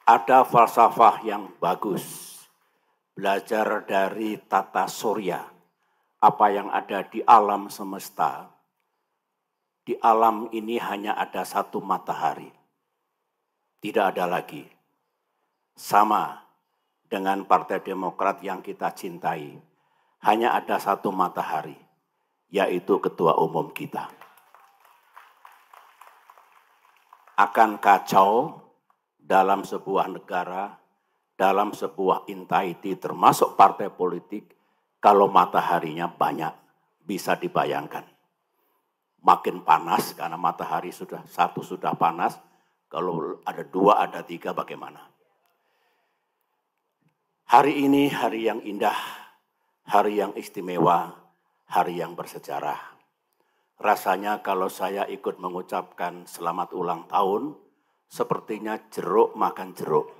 Ada falsafah yang bagus, belajar dari tata surya, apa yang ada di alam semesta. Di alam ini hanya ada satu matahari, tidak ada lagi. Sama dengan Partai Demokrat yang kita cintai, hanya ada satu matahari, yaitu Ketua Umum kita. Akan kacau dalam sebuah negara, dalam sebuah entity termasuk partai politik, kalau mataharinya banyak, bisa dibayangkan. Makin panas karena matahari satu sudah panas, kalau ada dua, ada tiga bagaimana? Hari ini hari yang indah, hari yang istimewa, hari yang bersejarah. Rasanya kalau saya ikut mengucapkan selamat ulang tahun, sepertinya jeruk makan jeruk.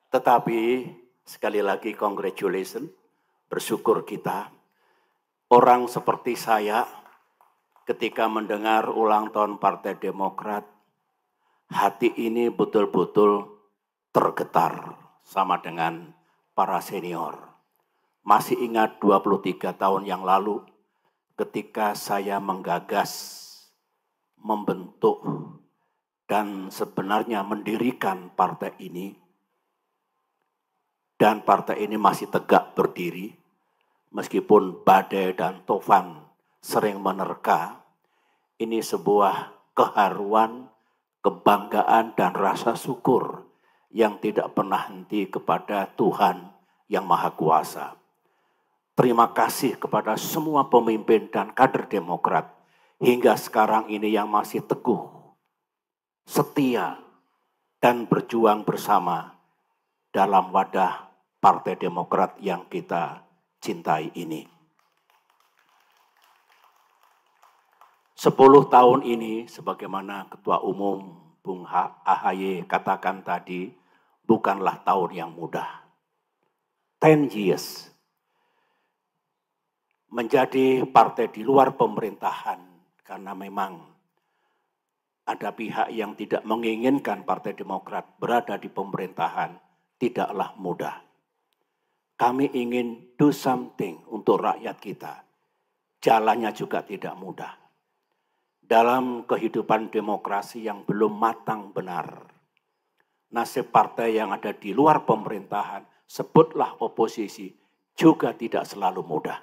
Tetapi sekali lagi congratulations, bersyukur kita. Orang seperti saya ketika mendengar ulang tahun Partai Demokrat, hati ini betul-betul tergetar sama dengan para senior. Masih ingat 23 tahun yang lalu ketika saya menggagas, membentuk, dan sebenarnya mendirikan partai ini. Dan partai ini masih tegak berdiri, meskipun badai dan tofan sering menerka. Ini sebuah keharuan, kebanggaan, dan rasa syukur yang tidak pernah henti kepada Tuhan yang Maha Kuasa. Terima kasih kepada semua pemimpin dan kader Demokrat hingga sekarang ini yang masih teguh, setia, dan berjuang bersama dalam wadah Partai Demokrat yang kita cintai ini. 10 tahun ini, sebagaimana Ketua Umum Bung AHY katakan tadi, bukanlah tahun yang mudah. 10 years. Menjadi partai di luar pemerintahan, karena memang ada pihak yang tidak menginginkan Partai Demokrat berada di pemerintahan, tidaklah mudah. Kami ingin do something untuk rakyat kita. Jalannya juga tidak mudah. Dalam kehidupan demokrasi yang belum matang benar, nasib partai yang ada di luar pemerintahan, sebutlah oposisi, juga tidak selalu mudah.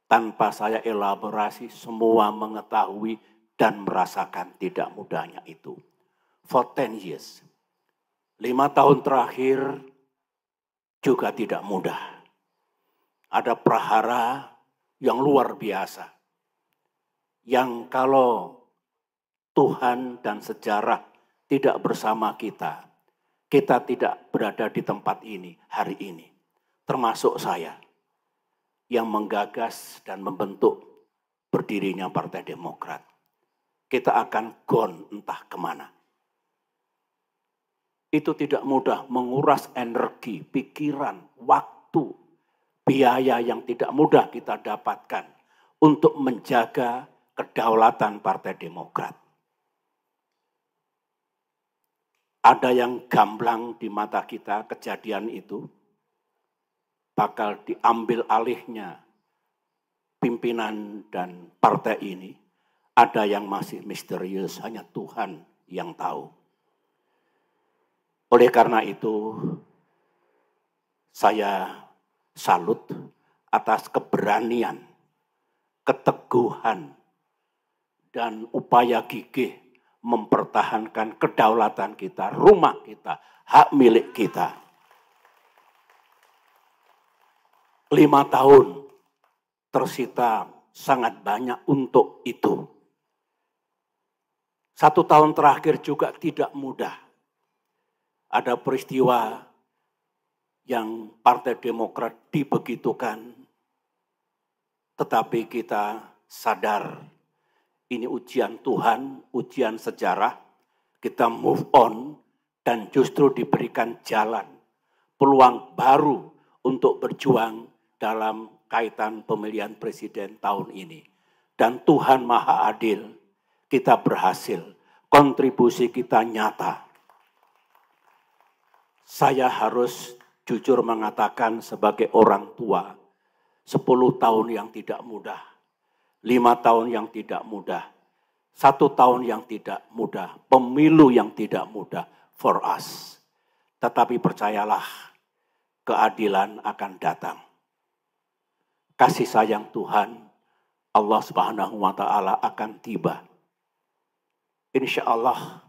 Tanpa saya elaborasi, semua mengetahui dan merasakan tidak mudahnya itu. For 10 years. 5 tahun terakhir juga tidak mudah. Ada prahara yang luar biasa. Yang kalau Tuhan dan sejarah tidak bersama kita, kita tidak berada di tempat ini hari ini. Termasuk saya yang menggagas dan membentuk berdirinya Partai Demokrat. Kita akan gone entah kemana. Itu tidak mudah, menguras energi, pikiran, waktu, biaya yang tidak mudah kita dapatkan untuk menjaga kedaulatan Partai Demokrat. Ada yang gamblang di mata kita kejadian itu, bakal diambil alihnya pimpinan dan partai ini. Ada yang masih misterius, hanya Tuhan yang tahu. Oleh karena itu, saya salut atas keberanian, keteguhan, dan upaya gigih mempertahankan kedaulatan kita, rumah kita, hak milik kita. 5 tahun tersita sangat banyak untuk itu. 1 tahun terakhir juga tidak mudah. Ada peristiwa yang Partai Demokrat dibegitukan, tetapi kita sadar ini ujian Tuhan, ujian sejarah, kita move on dan justru diberikan jalan, peluang baru untuk berjuang dalam kaitan pemilihan presiden tahun ini. Dan Tuhan Maha Adil, kita berhasil kontribusi kita nyata. Saya harus jujur mengatakan sebagai orang tua, 10 tahun yang tidak mudah, 5 tahun yang tidak mudah, 1 tahun yang tidak mudah, pemilu yang tidak mudah for us. Tetapi percayalah, keadilan akan datang. Kasih sayang Tuhan, Allah Subhanahu wa Ta'ala akan tiba. Insya Allah,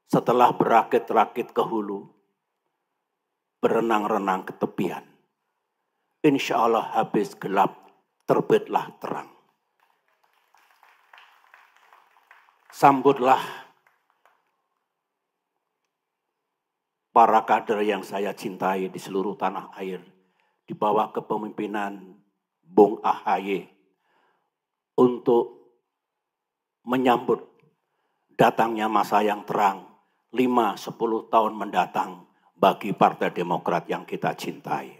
setelah berakit-rakit ke hulu, berenang-renang ke tepian, insya Allah habis gelap, terbitlah terang. Sambutlah para kader yang saya cintai di seluruh tanah air, di bawah kepemimpinan Bung AHY, untuk menyambut datangnya masa yang terang 5-10 tahun mendatang bagi Partai Demokrat yang kita cintai.